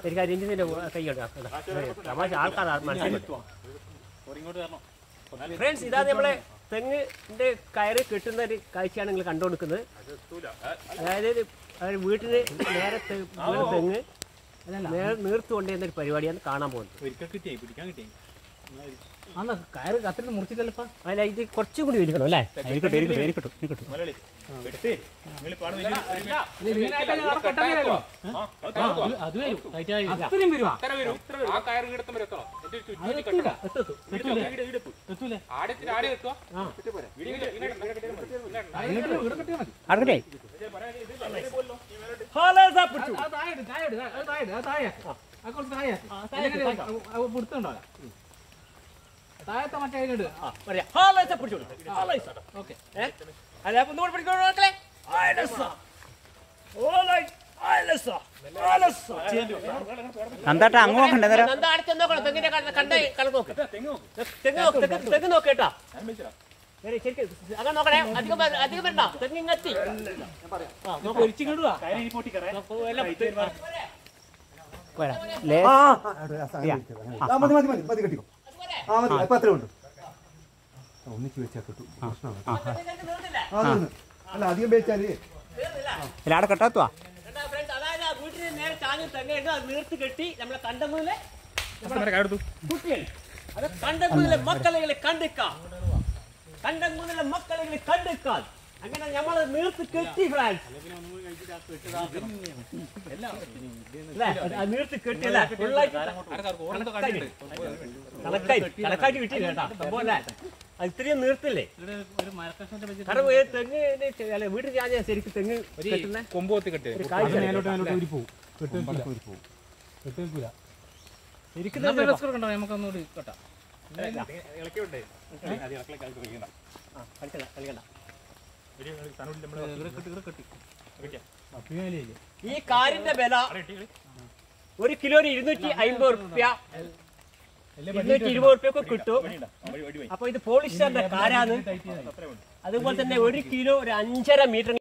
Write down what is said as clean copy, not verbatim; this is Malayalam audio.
ശരിക്കും രഞ്ജിത്തിന്റെ കൈ തമാശ ആൾക്കാർ മനസ്സിലാക്കി. ഫ്രണ്ട്സ്, ഇതാ നമ്മളെ തെങ്ങിന്റെ കയറ് കെട്ടുന്ന ഒരു കാഴ്ചയാണ് നിങ്ങൾ കണ്ടുകൊടുക്കുന്നത്. അതായത് വീട്ടില് നേരെ തെങ്ങ് നീർത്തുകൊണ്ടിരുന്ന ഒരു പരിപാടിയാണ് കാണാൻ പോകുന്നത്. കയറ് കത്തിട്ട് മുറിച്ചിട്ടല്ലപ്പാ. അല്ല, ഇത് കുറച്ചും കൂടി വലിക്കണം അല്ലേ? എന്താ അങ്ങ് നോക്കണ്ടേ? തെങ്ങ് നോക്കേട്ടാ, അങ്ങനെ നോക്കണേ. അധികം വേണ്ട, തെങ്ങിങ്ങെത്തി ഒന്നിച്ച് വെച്ചാൽ കിട്ടും. അല്ല, അധികം വെച്ചാല് അവിടെ കെട്ടാത്തുവാ. വീട്ടിൽ നേരെ ചാഞ്ഞ തെങ്ങയുണ്ട്, അത് നീർത്ത് കെട്ടി നമ്മളെ കണ്ടമുന്നിലെ കുട്ടികൾ, അത് കണ്ടമുന്നിലെ മക്കളെ കണ്ടിക്കാം, കണ്ടമുന്നിലെ മക്കളെ കണ്ടിക്കാൻ. അങ്ങനെ നമ്മള് നീർത്ത് കെട്ടി ഫ്രാൻസ് നീർത്ത് കെട്ടിയല്ല കണക്കാക്കി കിട്ടിയില്ല കേട്ടാ സംഭവം അല്ലേ? അത് ഇത്രയും നീർത്തില്ലേ? കാരണം തെങ്ങ് വീട്ടിൽ ഞാൻ ശരിക്കും തെങ്ങ് കൊമ്പോത്തി കെട്ടി നമുക്കൊന്നുകൂടി കേട്ടാ. ഈ കാരിന്റെ വില 1 കിലോന് 250 റുപ്യ, 220 റുപ്യൊക്കെ കിട്ടും. അപ്പൊ ഇത് പോളിസ്റ്ററിന്റെ കാരാണ്. അതുപോലെ തന്നെ 1 കിലോ ഒരു 5.5 മീറ്റർ